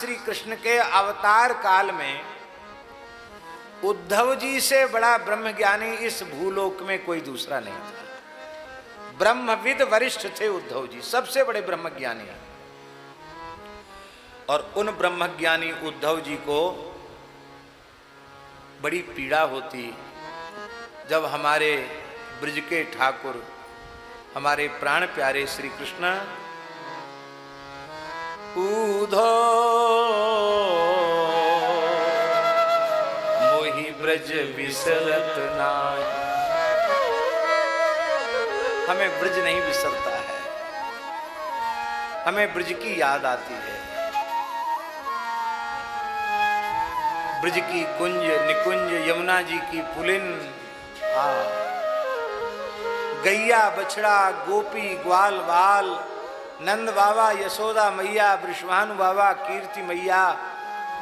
श्री कृष्ण के अवतार काल में उद्धव जी से बड़ा ब्रह्मज्ञानी इस भूलोक में कोई दूसरा नहीं था। ब्रह्मविद वरिष्ठ थे उद्धव जी, सबसे बड़े ब्रह्मज्ञानी हैं। और उन ब्रह्मज्ञानी उद्धव जी को बड़ी पीड़ा होती जब हमारे ब्रज के ठाकुर, हमारे प्राण प्यारे श्री कृष्ण उधो मोहि ब्रज विसरत नाय। हमें ब्रज नहीं विसरता है, हमें ब्रज की याद आती है। ब्रज की कुंज निकुंज, यमुना जी की पुलिन, गैया बछड़ा गोपी ग्वाल बाल, नंद बाबा यशोदा मैया, वृषभानु बाबा कीर्ति मैया,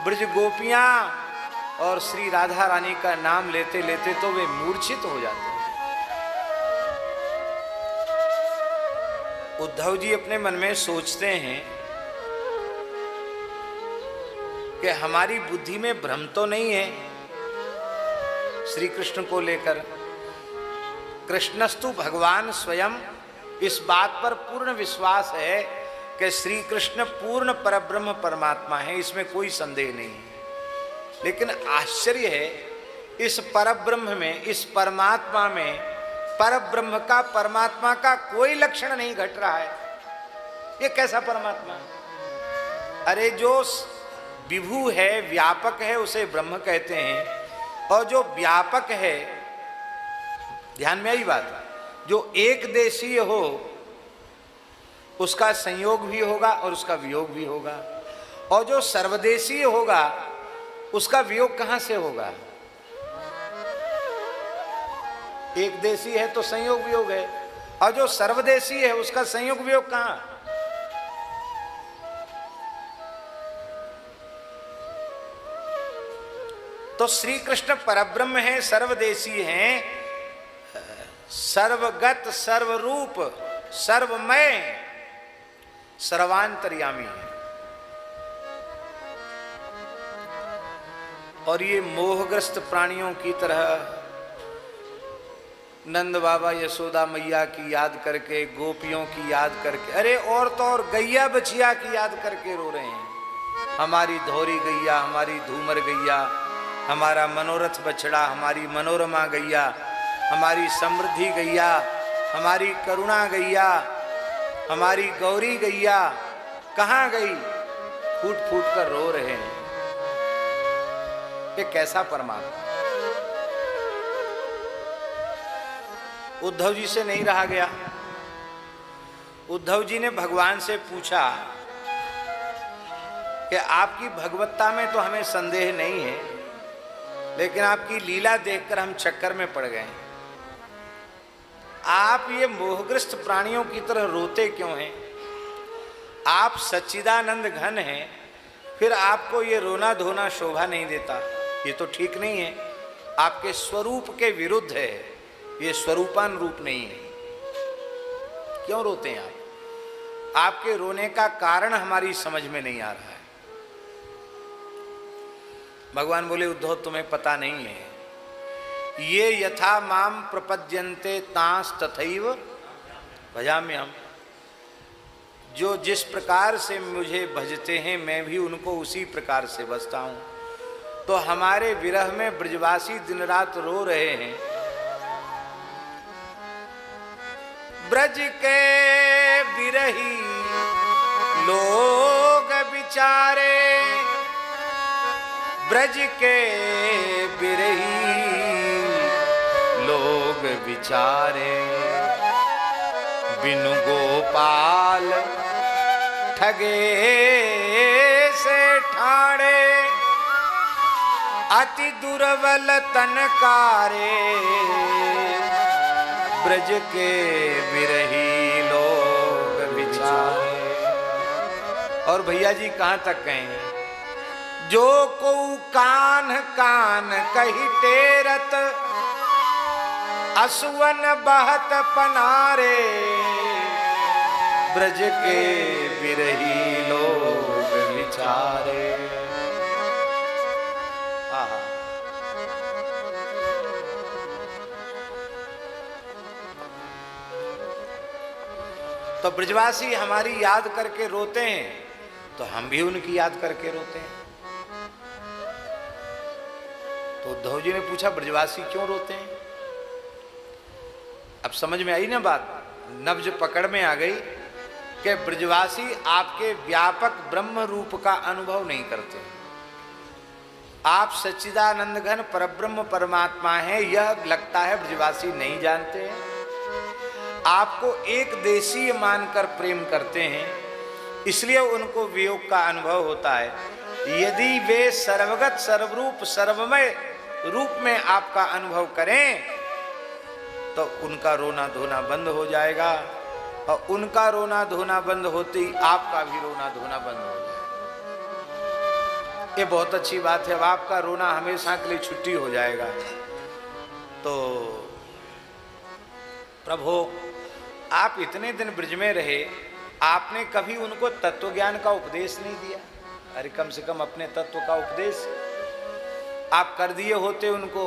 ब्रज गोपियां और श्री राधा रानी का नाम लेते लेते तो वे मूर्छित हो जाते हैं। उद्धव जी अपने मन में सोचते हैं कि हमारी बुद्धि में भ्रम तो नहीं है श्री कृष्ण को लेकर। कृष्णस्तु भगवान स्वयं, इस बात पर पूर्ण विश्वास है कि श्री कृष्ण पूर्ण परब्रह्म परमात्मा है, इसमें कोई संदेह नहीं है। लेकिन आश्चर्य है, इस परब्रह्म में, इस परमात्मा में परब्रह्म का, परमात्मा का कोई लक्षण नहीं घट रहा है। ये कैसा परमात्मा है? अरे जो विभु है, व्यापक है, उसे ब्रह्म कहते हैं। और जो व्यापक है, ध्यान में आई बात, जो एक देशीय हो उसका संयोग भी होगा और उसका वियोग भी होगा। और जो सर्वदेशीय होगा उसका वियोग कहां से होगा? एक देशी है तो संयोग वियोग है, और जो सर्वदेशीय है उसका संयोग वियोग कहां? तो श्री कृष्ण परब्रह्म है, सर्वदेशी हैं, सर्वगत, सर्वरूप, सर्वमय, सर्वांतर्यामी है। और ये मोहग्रस्त प्राणियों की तरह नंद बाबा यशोदा मैया की याद करके, गोपियों की याद करके, अरे और तो और गैया बछिया की याद करके रो रहे हैं। हमारी धोरी गैया, हमारी धूमर गैया, हमारा मनोरथ बछड़ा, हमारी मनोरमा गैया, हमारी समृद्धि गैया, हमारी करुणा गैया, हमारी गौरी गैया कहाँ गई? फूट फूट कर रो रहे हैं। ये कैसा परमात्मा? उद्धव जी से नहीं रहा गया। उद्धव जी ने भगवान से पूछा कि आपकी भगवत्ता में तो हमें संदेह नहीं है, लेकिन आपकी लीला देखकर हम चक्कर में पड़ गए। आप ये मोहग्रस्त प्राणियों की तरह रोते क्यों हैं? आप सच्चिदानंद घन हैं, फिर आपको ये रोना धोना शोभा नहीं देता। ये तो ठीक नहीं है, आपके स्वरूप के विरुद्ध है, ये स्वरूपान रूप नहीं है। क्यों रोते हैं आप? आपके रोने का कारण हमारी समझ में नहीं आ रहा है। भगवान बोले, उद्धव तुम्हें पता नहीं है, ये यथा माम प्रपद्यन्ते तांस तथैव भजाम्यहम्। जो जिस प्रकार से मुझे भजते हैं मैं भी उनको उसी प्रकार से भजता हूँ। तो हमारे विरह में ब्रजवासी दिन रात रो रहे हैं। ब्रज के बिरही लोग बिचारे, ब्रज के बिरही लोग बिचारे, बिनु गोपाल ठगे से ठाणे, अति दुर्बल तनकारे, ब्रज के बिरही लोग बिचारे। और भैया जी कहाँ तक कहेंगे? जो को कान कान कही टेरत, असुवन बहत पनारे, ब्रज के बिरही लोग विचारे। आहा, तो ब्रजवासी हमारी याद करके रोते हैं, तो हम भी उनकी याद करके रोते हैं। तो उद्धव जी ने पूछा, ब्रजवासी क्यों रोते हैं? अब समझ में आई ना बात, नब्ज पकड़ में आ गई कि ब्रजवासी आपके व्यापक ब्रह्म रूप का अनुभव नहीं करते। आप सच्चिदानंद घन परब्रह्म परमात्मा हैं, यह लगता है ब्रजवासी नहीं जानते हैं। आपको एक देशीय मानकर प्रेम करते हैं, इसलिए उनको वियोग का अनुभव होता है। यदि वे सर्वगत सर्वरूप सर्वमय रूप में आपका अनुभव करें तो उनका रोना धोना बंद हो जाएगा, और उनका रोना धोना बंद होते ही आपका भी रोना धोना बंद हो जाएगा। ये बहुत अच्छी बात है। अब आपका रोना हमेशा के लिए छुट्टी हो जाएगा। तो प्रभु, आप इतने दिन ब्रज में रहे, आपने कभी उनको तत्व ज्ञान का उपदेश नहीं दिया? अरे कम से कम अपने तत्व का उपदेश आप कर दिए होते उनको।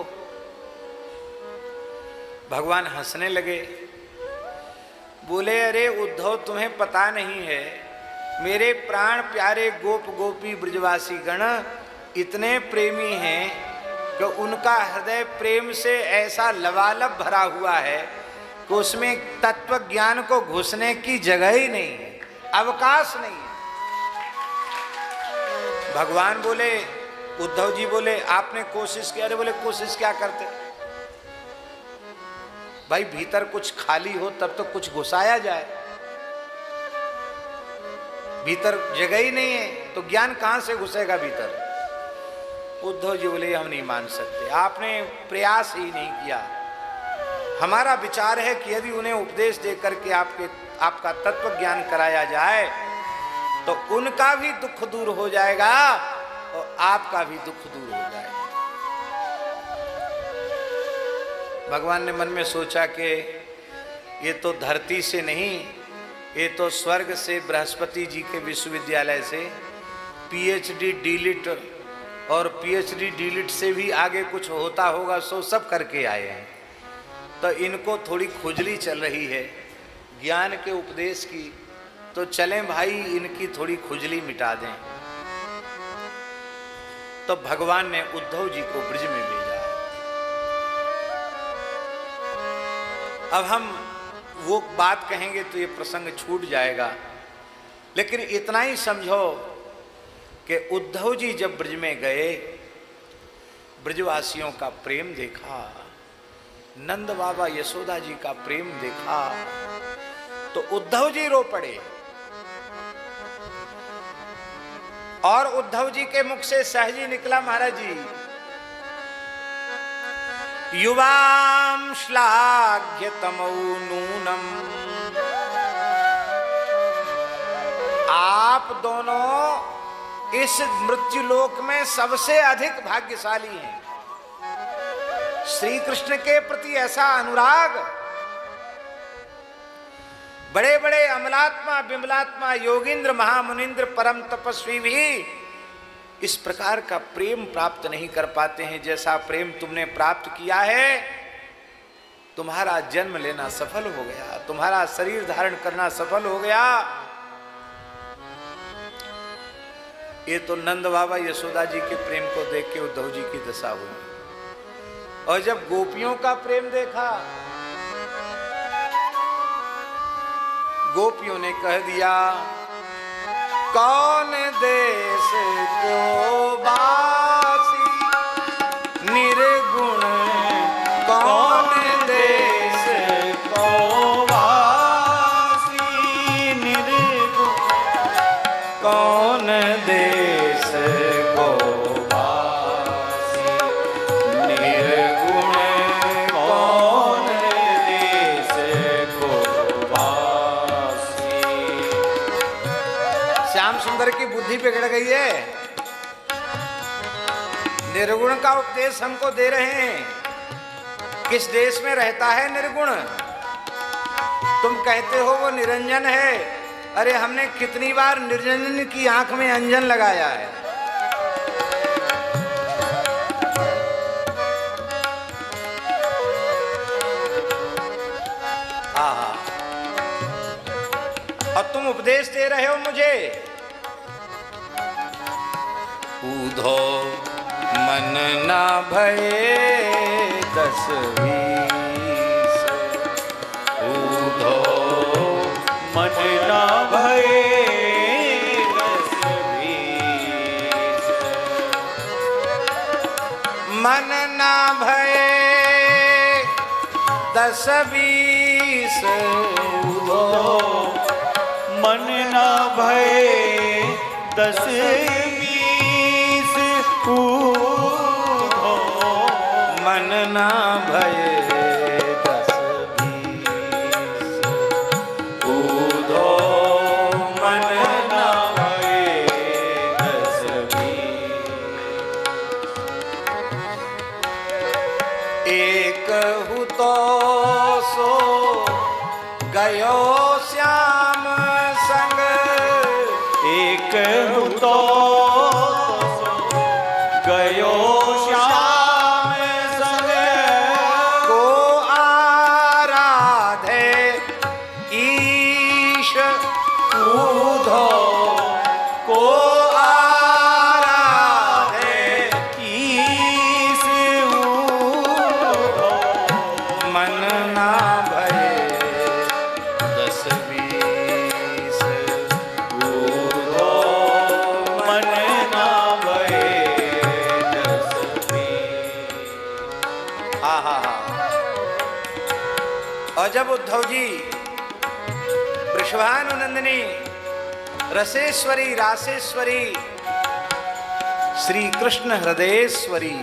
भगवान हंसने लगे, बोले, अरे उद्धव, तुम्हें पता नहीं है, मेरे प्राण प्यारे गोप गोपी ब्रजवासी गण इतने प्रेमी हैं कि उनका हृदय प्रेम से ऐसा लबालब भरा हुआ है कि उसमें तत्व ज्ञान को घुसने की जगह ही नहीं है, अवकाश नहीं है। भगवान बोले, उद्धव जी बोले, आपने कोशिश की? अरे बोले, कोशिश क्या करते भाई, भीतर कुछ खाली हो तब तो कुछ घुसाया जाए, भीतर जगह ही नहीं है तो ज्ञान कहां से घुसेगा भीतर? उद्धव जी बोले, हम नहीं मान सकते, आपने प्रयास ही नहीं किया। हमारा विचार है कि यदि उन्हें उपदेश दे करके आपका तत्व ज्ञान कराया जाए तो उनका भी दुख दूर हो जाएगा और आपका भी दुख दूर हो जाएगा। भगवान ने मन में सोचा कि ये तो धरती से नहीं, ये तो स्वर्ग से, बृहस्पति जी के विश्वविद्यालय से पीएचडी डीलिट और पीएचडी डीलिट से भी आगे कुछ होता होगा, सो सब करके आए हैं। तो इनको थोड़ी खुजली चल रही है ज्ञान के उपदेश की, तो चलें भाई इनकी थोड़ी खुजली मिटा दें। तो भगवान ने उद्धव जी को ब्रज में भेजा। अब हम वो बात कहेंगे तो ये प्रसंग छूट जाएगा, लेकिन इतना ही समझो कि उद्धव जी जब ब्रज में गए, ब्रजवासियों का प्रेम देखा, नंद बाबा यशोदा जी का प्रेम देखा, तो उद्धव जी रो पड़े। और उद्धव जी के मुख से सहज ही निकला, महाराज जी, युवाम श्लाघ्य तमौ नूनम। आप दोनों इस मृत्युलोक में सबसे अधिक भाग्यशाली हैं। श्री कृष्ण के प्रति ऐसा अनुराग, बड़े बड़े अमलात्मा विमलात्मा योगींद्र महामुनिंद्र परम तपस्वी भी इस प्रकार का प्रेम प्राप्त नहीं कर पाते हैं जैसा प्रेम तुमने प्राप्त किया है। तुम्हारा जन्म लेना सफल हो गया, तुम्हारा शरीर धारण करना सफल हो गया। ये तो नंद बाबा यशोदा जी के प्रेम को देख के उद्धव जी की दशा हुई। और जब गोपियों का प्रेम देखा, गोपियों ने कह दिया, कौन देश को बासी निर्गुण, कौन देश को बासी निर्गुण, कौन देश को बासी निर्गुण, कौन देश को बासी। श्याम सुंदर की बुद्धि बिगड़ गई है। निर्गुण का उपदेश हमको दे रहे हैं। किस देश में रहता है निर्गुण? तुम कहते हो वो निरंजन है, अरे हमने कितनी बार निर्जन की आंख में अंजन लगाया है। और तुम उपदेश दे रहे हो मुझे। ऊधो मन ना भये 10 20, ऊधो मन ना भये 10 20, मन ना भये 10 20, ऊधो मन ना भये 10 20, ऊधो मन ना भये 10 20, ऊधो मन ना भये 10 20। एक हूँ तो सो गयो श्याम संग, एक हूँ तो गयो श्याम संग, को आराधे ईश ऊधो, को आराधे ईश ऊधो मन ना भये 10 20, ऊधो मन ना भये 10 20। हा हा हा। और जब उद्धव जी वृषभानुनंदिनी रसेश्वरी रासेश्वरी श्री कृष्ण हृदयेश्वरी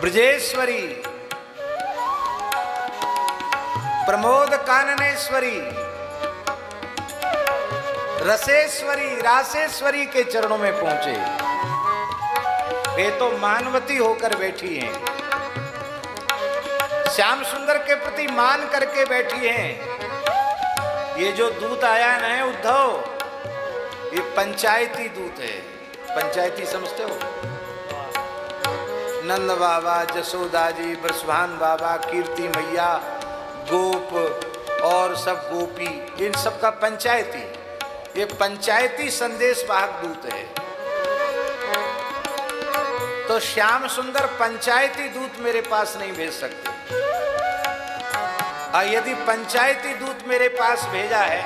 ब्रजेश्वरी प्रमोद काननेश्वरी रसेश्वरी रासेश्वरी के चरणों में पहुंचे। वे तो मानवती होकर बैठी हैं, श्याम सुंदर के प्रति मान करके बैठी हैं। ये जो दूत आया है ना उद्धव, ये पंचायती दूत है। पंचायती समझते हो? नंद बाबा, जसोदा जी, बृषभान बाबा, कीर्ति मैया, गोप और सब गोपी, इन सब का पंचायती, ये पंचायती संदेश वाहक दूत है। तो श्याम सुंदर पंचायती दूत मेरे पास नहीं भेज सकते। और यदि पंचायती दूत मेरे पास भेजा है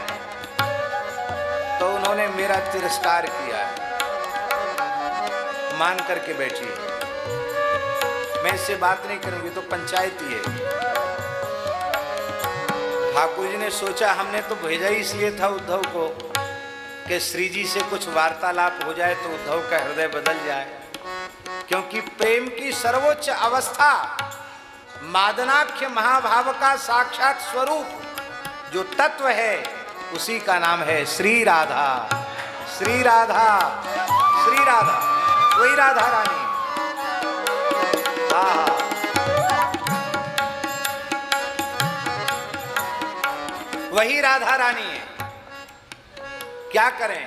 तो उन्होंने मेरा तिरस्कार किया है। मान करके बैठिए, मैं इससे बात नहीं करूंगी, तो पंचायती है। ठाकुर जी ने सोचा हमने तो भेजा ही इसलिए था उद्धव को कि श्री जी से कुछ वार्तालाप हो जाए तो उद्धव का हृदय बदल जाए। क्योंकि प्रेम की सर्वोच्च अवस्था मादनाख्य महाभाव का साक्षात स्वरूप जो तत्व है उसी का नाम है श्री राधा। श्री राधा, श्री राधा, वही राधा रानी। हाँ, वही राधा रानी है। क्या करें?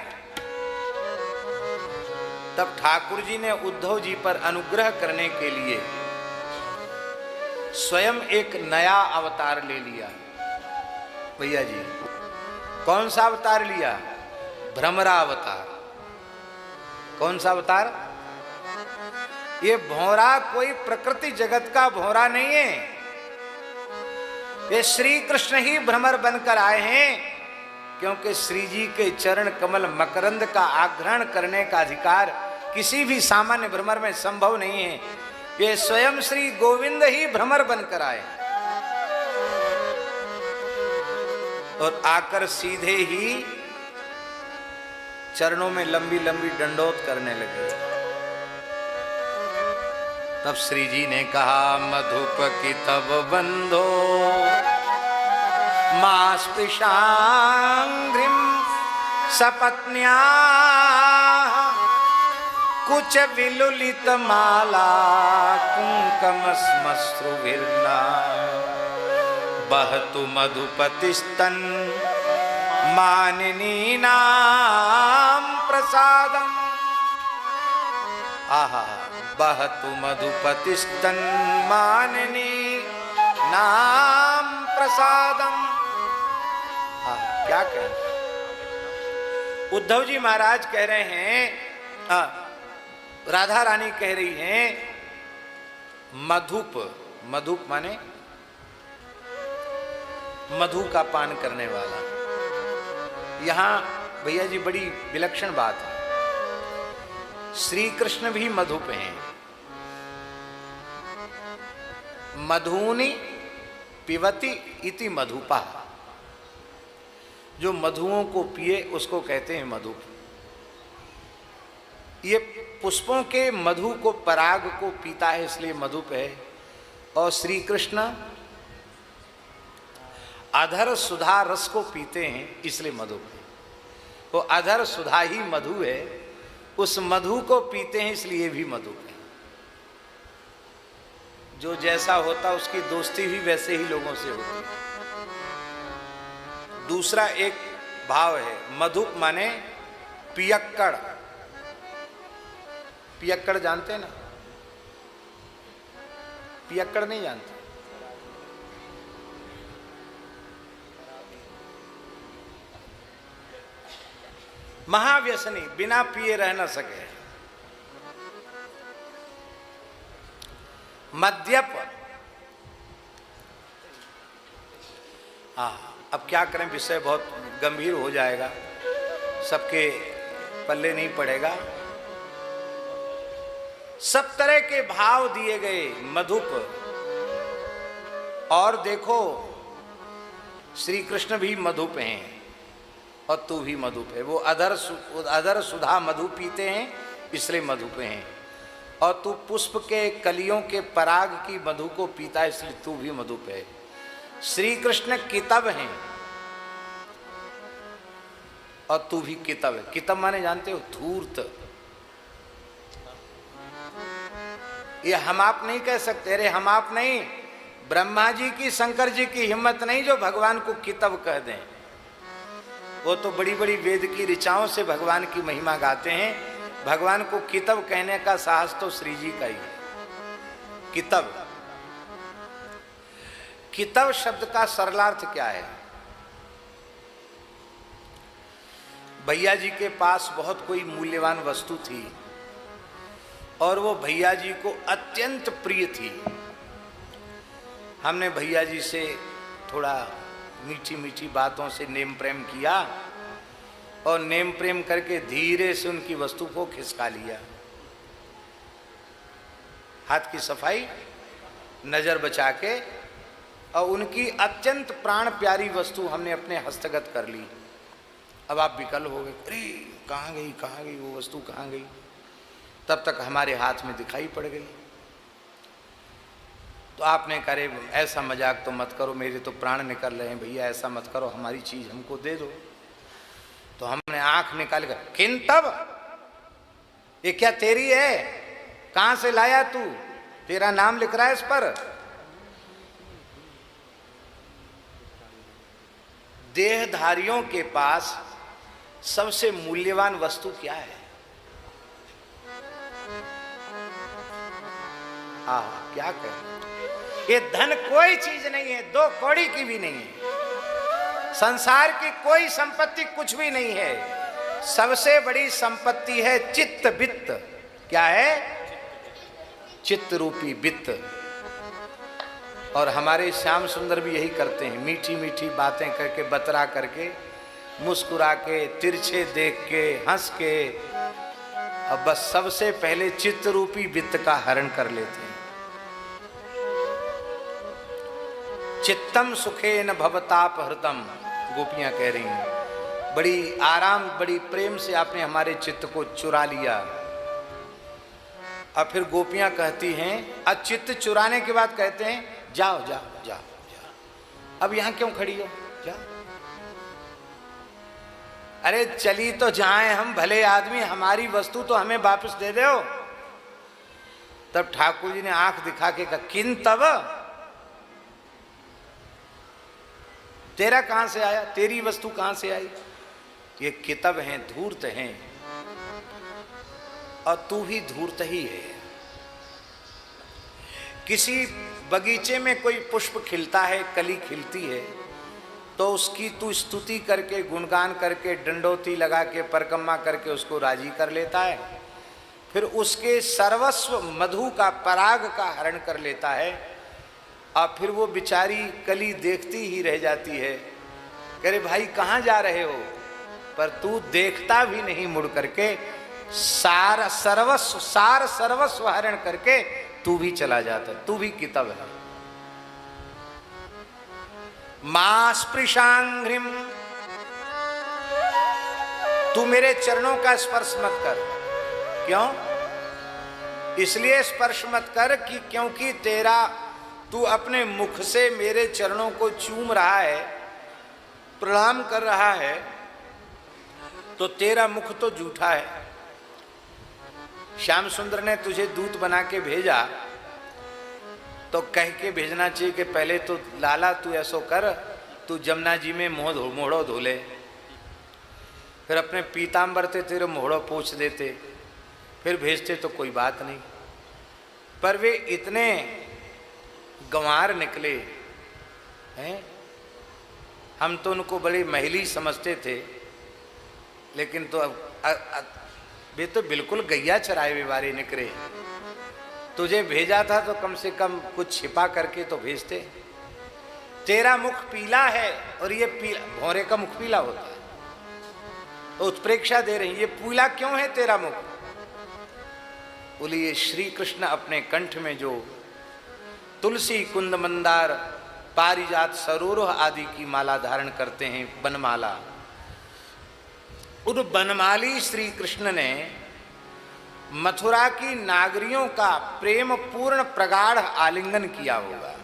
तब ठाकुर जी ने उद्धव जी पर अनुग्रह करने के लिए स्वयं एक नया अवतार ले लिया। भैया जी, कौन सा अवतार लिया? भ्रमरा अवतार। कौन सा अवतार? ये भौरा कोई प्रकृति जगत का भौरा नहीं है, ये श्री कृष्ण ही भ्रमर बनकर आए हैं। क्योंकि श्री जी के चरण कमल मकरंद का आग्रहण करने का अधिकार किसी भी सामान्य भ्रमर में संभव नहीं है। ये स्वयं श्री गोविंद ही भ्रमर बनकर आए और आकर सीधे ही चरणों में लंबी लंबी दंडोत करने लगे। तब श्री जी ने कहा, मधुप की तब बंधो मास्पृशांघ्रिम सपत्न्या कुछ विलुलित माला कुंकमस्मश्रुभिर्ना बहतु मधुपतिस्तन मानिनी नाम प्रसादम। आहा, बहतु मधुपतिस्तन मानिनी नाम प्रसादम। क्या कह उद्धव जी महाराज कह रहे हैं, राधा रानी कह रही हैं, मधुप, मधुप माने मधु का पान करने वाला। यहां भैया जी बड़ी विलक्षण बात है, श्री कृष्ण भी मधुप हैं। मधुनी पिबति इति मधुपा, जो मधुओं को पिए उसको कहते हैं मधुप। ये पुष्पों के मधु को, पराग को पीता है इसलिए मधुप है। और श्री कृष्ण अधर सुधा रस को पीते हैं इसलिए मधुप है। वो अधर सुधा ही मधु है, उस मधु को पीते हैं इसलिए भी मधुप है। जो जैसा होता उसकी दोस्ती भी वैसे ही लोगों से होती है। दूसरा एक भाव है, मधुप माने पियक्कड़। पियक्कड़ जानते हैं ना? पियक्कड़ नहीं जानते? महाव्यसनी, बिना पिए रह न सके। मद्यप। अब क्या करें, विषय बहुत गंभीर हो जाएगा, सबके पल्ले नहीं पड़ेगा। सब तरह के भाव दिए गए मधुप। और देखो श्री कृष्ण भी मधुप हैं और तू भी मधुप है। वो अधर सुधा मधु पीते हैं इसलिए मधुप हैं। और तू पुष्प के कलियों के पराग की मधु को पीता है इसलिए तू भी मधुप है। श्री कृष्ण कितब हैं और तू भी कितब है। कितब माने जानते हो? धूर्त। ये हम आप नहीं कह सकते। अरे हम आप नहीं, ब्रह्मा जी की, शंकर जी की हिम्मत नहीं जो भगवान को कितब कह दें। वो तो बड़ी बड़ी वेद की ऋचाओं से भगवान की महिमा गाते हैं। भगवान को कितब कहने का साहस तो श्री जी का ही है। कितब, कितब शब्द का सरलार्थ क्या है? भैया जी के पास बहुत कोई मूल्यवान वस्तु थी और वो भैया जी को अत्यंत प्रिय थी। हमने भैया जी से थोड़ा मीठी मीठी बातों से नेम प्रेम किया और नेम प्रेम करके धीरे से उनकी वस्तु को खिसका लिया। हाथ की सफाई, नजर बचा के, और उनकी अत्यंत प्राण प्यारी वस्तु हमने अपने हस्तगत कर ली। अब आप विकल हो गए, अरे कहाँ गई वो वस्तु, कहाँ गई? तब तक हमारे हाथ में दिखाई पड़ गई। तो आपने करे ऐसा मजाक तो मत करो, मेरे तो प्राण निकल रहे हैं भैया, ऐसा मत करो, हमारी चीज हमको दे दो। तो हमने आंख निकाल कर, किन तब, ये क्या तेरी है? कहां से लाया तू? तेरा नाम लिख रहा है इस पर। देहधारियों के पास सबसे मूल्यवान वस्तु क्या है? क्या कहें, ये धन कोई चीज नहीं है, 2 कौड़ी की भी नहीं है, संसार की कोई संपत्ति कुछ भी नहीं है। सबसे बड़ी संपत्ति है चित्त वित्त। क्या है? चित्त रूपी वित्त। और हमारे श्याम सुंदर भी यही करते हैं, मीठी मीठी बातें करके, बतरा करके, मुस्कुरा के, तिरछे देख के, हंस के, अब बस सबसे पहले चित्त रूपी वित्त का हरण कर लेते हैं। चित्तम सुखे न भवताप हृतम, गोपियां कह रही हैं। बड़ी आराम, बड़ी प्रेम से आपने हमारे चित्त को चुरा लिया। अब फिर गोपियां कहती हैं, अब चित्त चुराने के बाद कहते हैं, जाओ जाओ जाओ जाओ, अब यहां क्यों खड़ी हो, जाओ। अरे चली तो जाएं हम, भले आदमी, हमारी वस्तु तो हमें वापस दे दो। तब ठाकुर जी ने आंख दिखा के कहा, किन तब, तेरा कहां से आया, तेरी वस्तु कहां से आई? ये कितब हैं, धूर्त हैं, और तू भी धूर्त ही है। किसी बगीचे में कोई पुष्प खिलता है, कली खिलती है, तो उसकी तू स्तुति करके, गुणगान करके, डंडोती लगा के, परकम्मा करके उसको राजी कर लेता है, फिर उसके सर्वस्व मधु का, पराग का हरण कर लेता है, और फिर वो बेचारी कली देखती ही रह जाती है। कह रहे भाई कहाँ जा रहे हो? पर तू देखता भी नहीं मुड़ करके, सार सर्वस्व हरण करके तू भी चला जाता, तू भी कितब है। मां स्पृशांघ्रिम, तू मेरे चरणों का स्पर्श मत कर। क्यों? इसलिए स्पर्श मत कर कि क्योंकि तू अपने मुख से मेरे चरणों को चूम रहा है, प्रणाम कर रहा है, तो तेरा मुख तो झूठा है। श्याम सुंदर ने तुझे दूत बना के भेजा, तो कह के भेजना चाहिए कि पहले तो लाला तू ऐसो कर, तू जमुना जी में मोहड़ो धो ले, फिर अपने पीताम्बर से तेरे मोहड़ो पोंछ देते, फिर भेजते तो कोई बात नहीं। पर वे इतने गंवार निकले हैं, हम तो उनको बड़े महली समझते थे, लेकिन तो अब वे तो बिल्कुल गैया चराए हुए वारे निकले। तुझे भेजा था तो कम से कम कुछ छिपा करके तो भेजते। तेरा मुख पीला है, और ये पीला, भौरे का मुख पीला होता है, तो उत्प्रेक्षा दे रही, ये पीला क्यों है तेरा मुख? बोली ये श्री कृष्ण अपने कंठ में जो तुलसी, कुंद, मंदार, पारिजात, सरोरुह आदि की माला धारण करते हैं, बनमाला, उन बनमाली श्री कृष्ण ने मथुरा की नागरियों का प्रेम पूर्ण प्रगाढ़ आलिंगन किया होगा।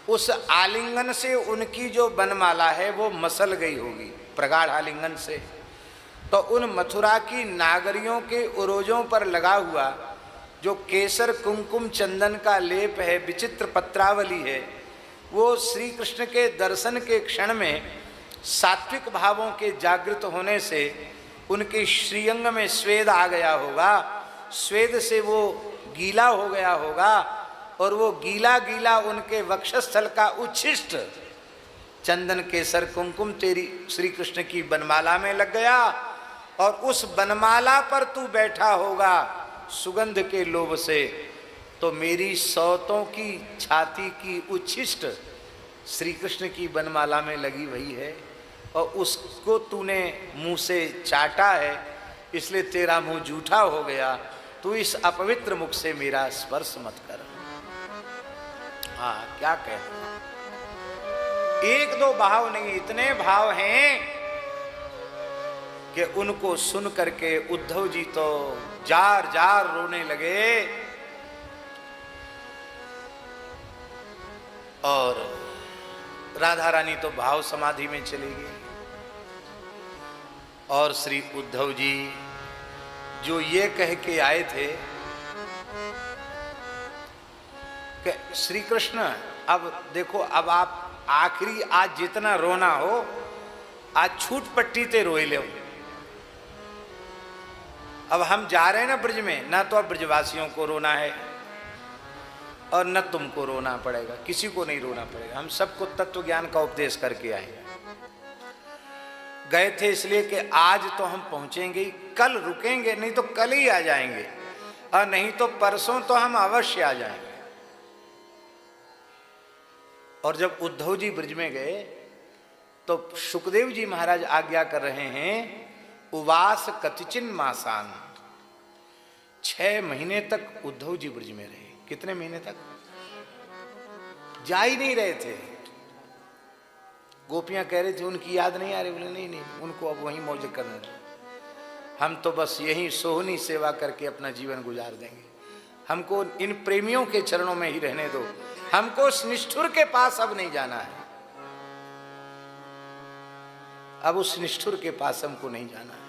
उस आलिंगन से उनकी जो बनमाला है वो मसल गई होगी, प्रगाढ़ आलिंगन से। तो उन मथुरा की नागरियों के उरोजों पर लगा हुआ जो केसर, कुमकुम, चंदन का लेप है, विचित्र पत्रावली है, वो श्री कृष्ण के दर्शन के क्षण में सात्विक भावों के जागृत होने से उनके श्रीअंग में स्वेद आ गया होगा, स्वेद से वो गीला हो गया होगा, और वो गीला गीला उनके वक्षस्थल का उच्छिष्ट चंदन, केसर, कुमकुम तेरी श्री कृष्ण की बनमाला में लग गया, और उस बनमाला पर तू बैठा होगा सुगंध के लोभ से, तो मेरी सौतों की छाती की उच्छिष्ट श्री कृष्ण की बनमाला में लगी वही है, और उसको तूने मुंह से चाटा है, इसलिए तेरा मुंह जूठा हो गया। तू इस अपवित्र मुख से मेरा स्पर्श मत कर। हाँ, क्या कहना, एक दो भाव नहीं, इतने भाव हैं कि उनको सुन करके उद्धव जी तो जार जार रोने लगे, और राधा रानी तो भाव समाधि में चली गई। और श्री उद्धव जी जो ये कह के आए थे कि श्री कृष्ण अब देखो, अब आप आखिरी आज जितना रोना हो, आज छूट पट्टी ते रोए ले। अब हम जा रहे हैं ना ब्रज में, ना तो अब ब्रजवासियों को रोना है और न तुमको रोना पड़ेगा, किसी को नहीं रोना पड़ेगा। हम सबको तत्व ज्ञान का उपदेश करके आए। गए थे इसलिए कि आज तो हम पहुंचेंगे, कल रुकेंगे, नहीं तो कल ही आ जाएंगे, और नहीं तो परसों तो हम अवश्य आ जाएंगे। और जब उद्धव जी ब्रज में गए तो सुखदेव जी महाराज आज्ञा कर रहे हैं, उवास कतिचिन मासान, 6 महीने तक उद्धव जी ब्रज में रहे। कितने महीने तक? जा ही नहीं रहे थे। गोपियां कह रही थी उनकी याद नहीं आ रही, बोले नहीं नहीं, उनको अब वहीं मौज करना है, हम तो बस यहीं सोहनी सेवा करके अपना जीवन गुजार देंगे, हमको इन प्रेमियों के चरणों में ही रहने दो, हमको उस निष्ठुर के पास अब नहीं जाना है, अब उस निष्ठुर के पास हमको नहीं जाना है।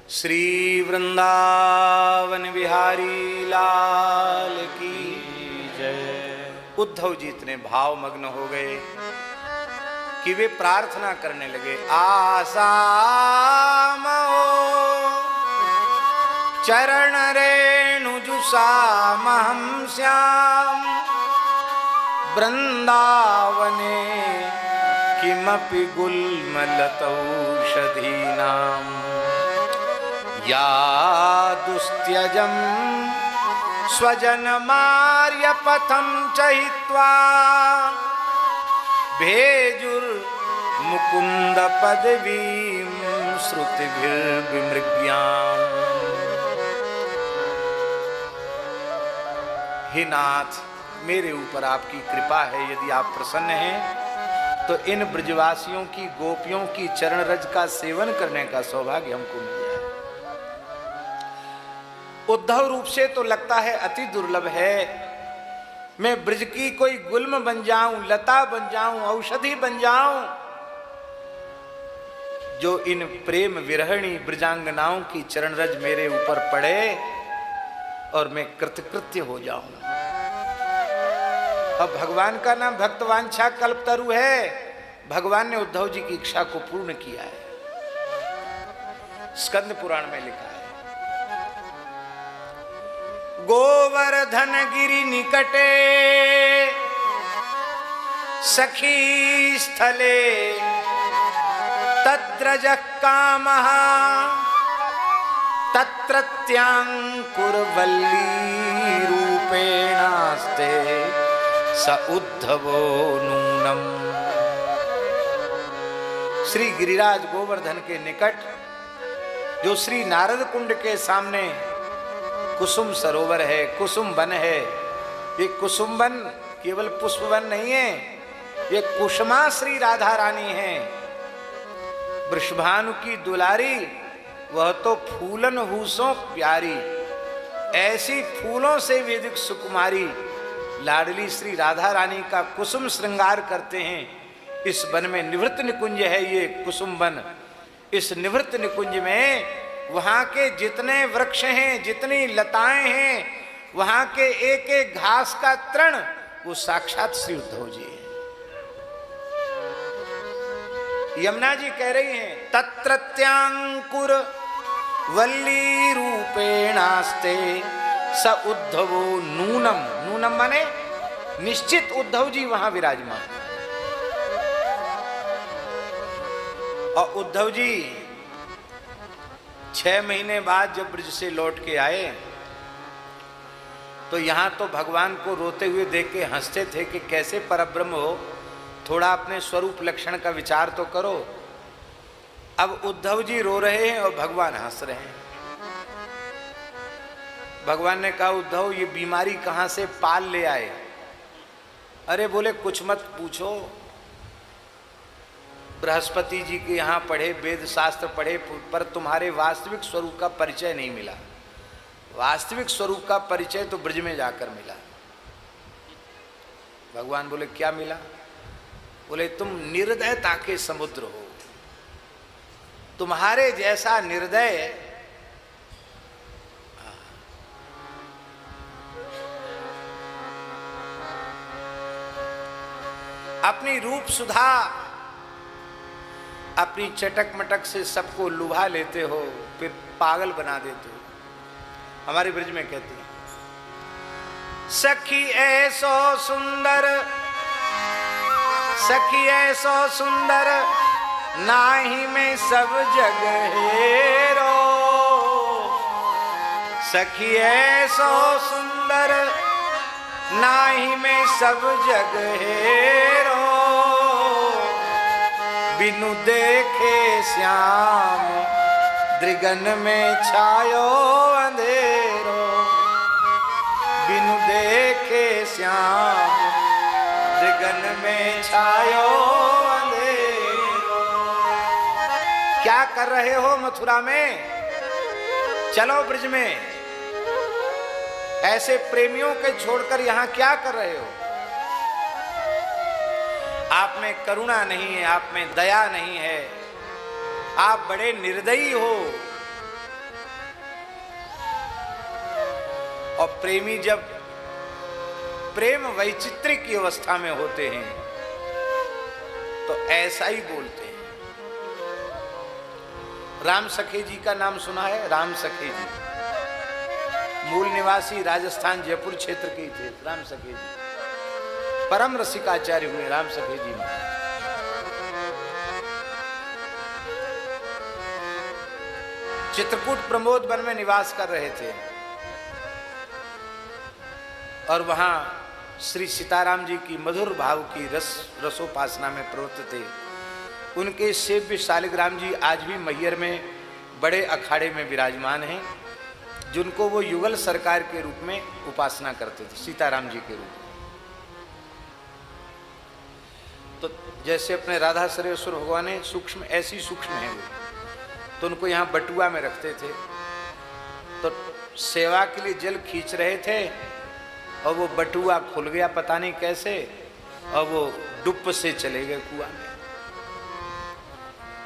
श्री वृंदावन बिहारी लाल की जय। उद्धव जी इतने भावमग्न हो गए कि वे प्रार्थना करने लगे, आसामो चरण रेणु जुसामहं श्याम वृंदावने किमपि गुल्मलतौषधीनां या दुस्त्यजं स्वजनमार्यपथं च हित्वा भेजुर्मुकुन्द पदवीं श्रुतिभिर्विमृग्याम्। हे नाथ, मेरे ऊपर आपकी कृपा है, यदि आप प्रसन्न हैं तो इन ब्रजवासियों की गोपियों की चरण रज का सेवन करने का सौभाग्य हमको मिल जाए। उद्धव रूप से तो लगता है अति दुर्लभ है, मैं ब्रज की कोई गुल्म बन जाऊं, लता बन जाऊं, औषधि बन जाऊं, जो इन प्रेम विरहणी ब्रजांगनाओं की चरण रज मेरे ऊपर पड़े और मैं कृतकृत्य हो जाऊं। अब भगवान का नाम भक्तवांछा कल्पतरु है। भगवान ने उद्धव जी की इच्छा को पूर्ण किया है। स्कंद पुराण में लिखा है, गोवर्धन गिरि निकटे सखी स्थले तद्रजः कामः तत्रत्यांकुरवल्ली रूपेणास्ते स उद्धवो नूनम। श्री गिरिराज गोवर्धन के निकट जो श्री नारद कुंड के सामने कुसुम सरोवर है, कुसुम वन है। ये कुसुम वन केवल पुष्प वन नहीं है, ये कुसुमा श्री राधा रानी है, वृषभानु की दुलारी, वह तो फूलन हूसों प्यारी। ऐसी फूलों से वेदिक सुकुमारी लाडली श्री राधा रानी का कुसुम श्रृंगार करते हैं। इस वन में निवृत्त निकुंज है ये कुसुम वन। इस निवृत्त निकुंज में वहां के जितने वृक्ष हैं, जितनी लताएं हैं, वहां के एक एक घास का तृण वो साक्षात श्री उद्धव जी है। यमुना जी कह रही हैं, तत्रत्यांकुर वल्ली रूपेणास्ते स उद्धवो नूनम। नूनम माने निश्चित उद्धव जी वहां विराजमान। और उद्धव जी 6 महीने बाद जब ब्रज से लौट के आए तो यहां तो भगवान को रोते हुए देख के हंसते थे कि कैसे परब्रह्म हो, थोड़ा अपने स्वरूप लक्षण का विचार तो करो। अब उद्धव जी रो रहे हैं और भगवान हंस रहे हैं। भगवान ने कहा, उद्धव ये बीमारी कहां से पाल ले आए? अरे बोले कुछ मत पूछो, बृहस्पति जी के यहाँ पढ़े, वेद शास्त्र पढ़े, पर तुम्हारे वास्तविक स्वरूप का परिचय नहीं मिला। वास्तविक स्वरूप का परिचय तो ब्रज में जाकर मिला। भगवान बोले क्या मिला? बोले तुम निर्दयता के समुद्र हो। तुम्हारे जैसा निर्दय अपनी रूप सुधा, अपनी चटक मटक से सबको लुभा लेते हो, फिर पागल बना देते हो। हमारे ब्रज में कहते हैं, सखी ऐसो सुंदर, सखी ऐसो सुंदर, नाही में सब जग हेरो। सखी ऐसो सुंदर, नाही में सब जग हेरो। बिनु देखे श्याम, द्रिगन में छायो अंधेरो। बिनु देखे श्याम, द्रिगन में छायो अंधेरो। क्या कर रहे हो मथुरा में? चलो ब्रज में। ऐसे प्रेमियों के छोड़कर यहां क्या कर रहे हो? आप में करुणा नहीं है, आप में दया नहीं है, आप बड़े निर्दयी हो। और प्रेमी जब प्रेम वैचित्र्य की अवस्था में होते हैं तो ऐसा ही बोलते हैं। राम सखे जी का नाम सुना है? राम सखे जी मूल निवासी राजस्थान जयपुर क्षेत्र के ही थे। राम सखे जी परम रसिकाचार्य हुए राम सखे जी महाराज। चित्रकूट प्रमोद वन में निवास कर रहे थे और वहां श्री सीताराम जी की मधुर भाव की रसोपासना में प्रवृत्त थे। उनके सेव्य शालिग्राम जी आज भी मैहर में बड़े अखाड़े में विराजमान हैं, जिनको वो युगल सरकार के रूप में उपासना करते थे, सीताराम जी के रूप में। तो जैसे अपने राधा सरेश्वर भगवान है सूक्ष्म, ऐसी सूक्ष्म है वो, तो उनको यहाँ बटुआ में रखते थे। तो सेवा के लिए जल खींच रहे थे और वो बटुआ खुल गया पता नहीं कैसे, और वो डुब से चले गए कुआं में।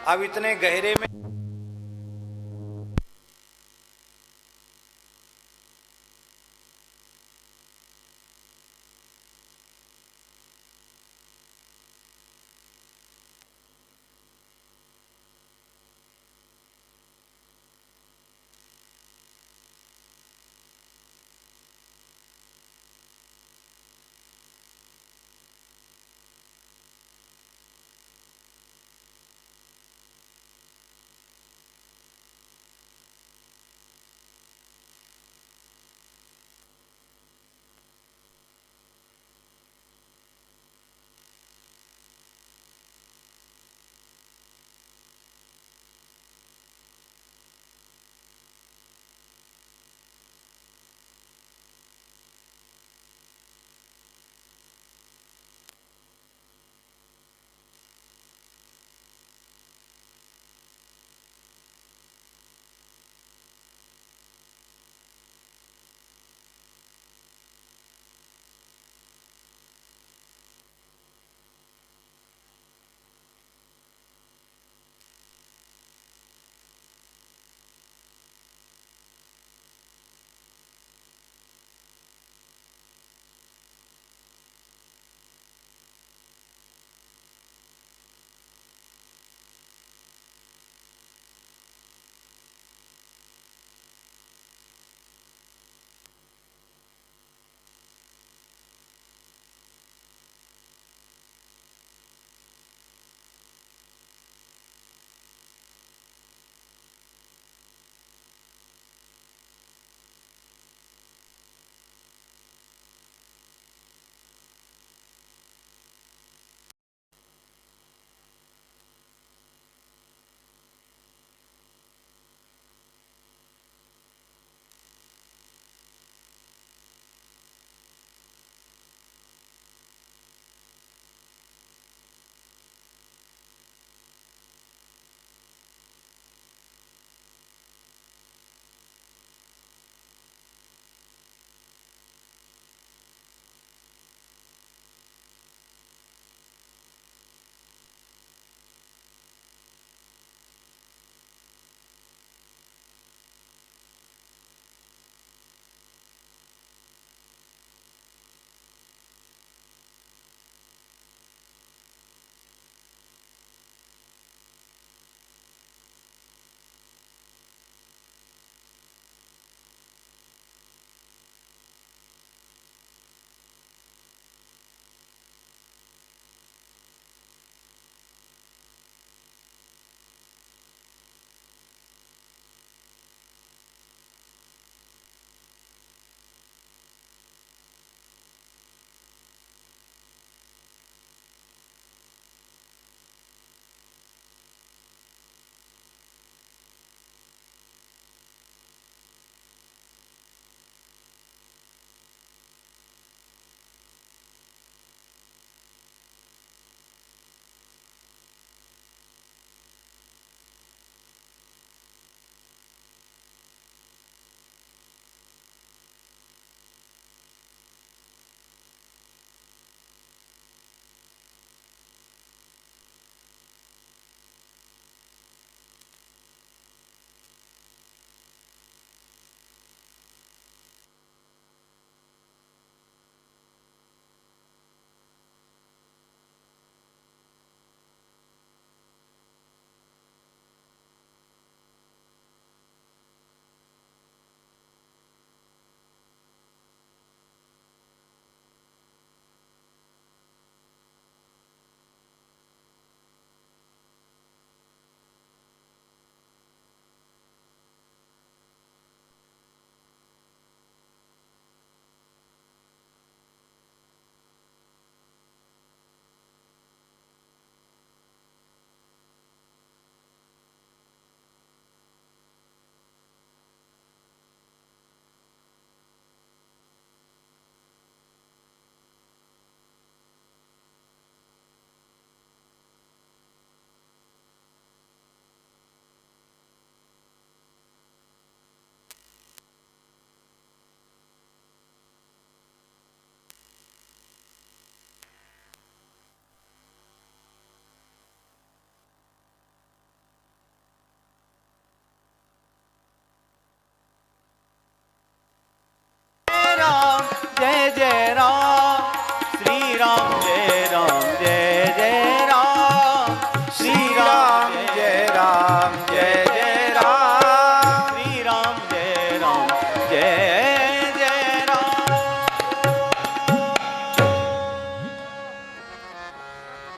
अब इतने गहरे में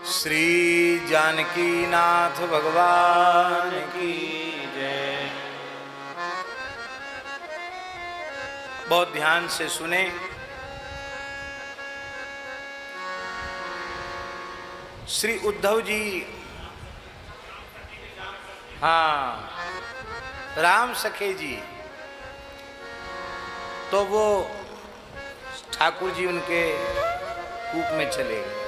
श्री जानकी नाथ भगवान की जय। बहुत ध्यान से सुने। श्री उद्धव जी, हाँ, राम सखे जी, तो वो ठाकुर जी उनके कूप में चले गए।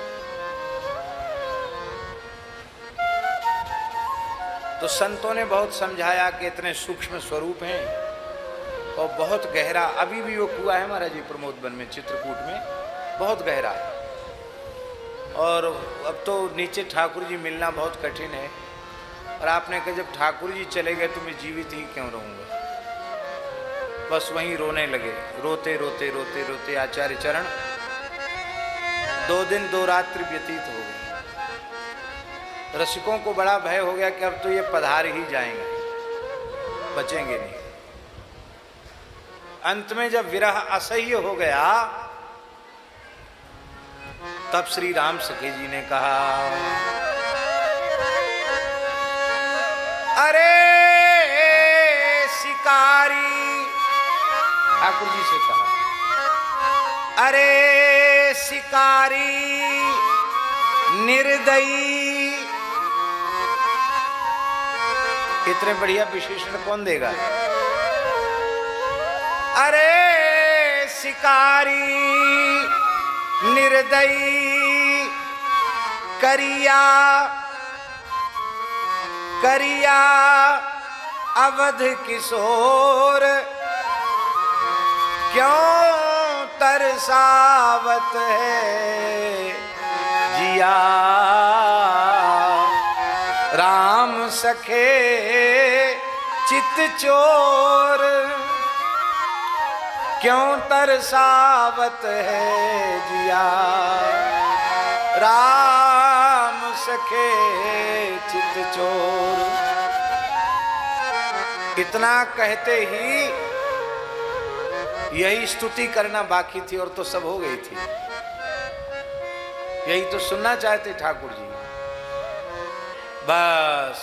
तो संतों ने बहुत समझाया कि इतने सूक्ष्म स्वरूप हैं और बहुत गहरा, अभी भी वो कुआं है महाराज जी प्रमोद वन में चित्रकूट में, बहुत गहरा है। और अब तो नीचे ठाकुर जी मिलना बहुत कठिन है। और आपने कहा जब ठाकुर जी चले गए तो मैं जीवित ही क्यों रहूँगा। बस वहीं रोने लगे, रोते रोते रोते रोते आचार्य चरण 2 दिन 2 रात्रि व्यतीत हो गए। रसिकों को बड़ा भय हो गया कि अब तो ये पधार ही जाएंगे, बचेंगे नहीं। अंत में जब विरह असह्य हो गया तब श्री राम सखे जी ने कहा, अरे शिकारी, ठाकुर जी से कहा, अरे शिकारी निर्दयी। इतने बढ़िया विशेषण कौन देगा। अरे शिकारी निर्दयी करिया करिया अवध किशोर, क्यों तरसावत है जिया राम सखे चित चोर, क्यों तरसावत है जिया राम सखे चित चोर। इतना कहते ही यही स्तुति करना बाकी थी और तो सब हो गई थी। यही तो सुनना चाहते ठाकुर जी। बस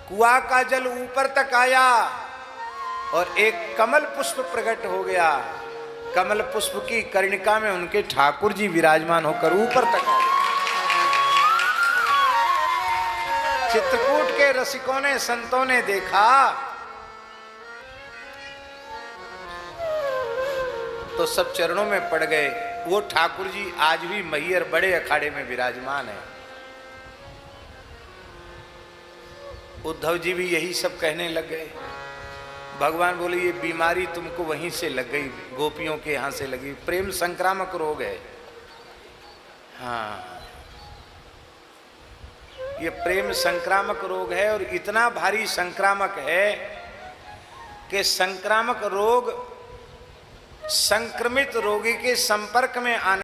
कुआं का जल ऊपर तक आया और एक कमल पुष्प प्रकट हो गया। कमल पुष्प की कर्णिका में उनके ठाकुर जी विराजमान होकर ऊपर तक आ गए। चित्रकूट के रसिकों ने, संतों ने देखा तो सब चरणों में पड़ गए। वो ठाकुर जी आज भी मैहर बड़े अखाड़े में विराजमान है। उद्धव जी भी यही सब कहने लग गए। भगवान बोले ये बीमारी तुमको वहीं से लग गई, गोपियों के यहां से लगी। प्रेम संक्रामक रोग है। हाँ, ये प्रेम संक्रामक रोग है और इतना भारी संक्रामक है कि संक्रामक रोग संक्रमित रोगी के संपर्क में आने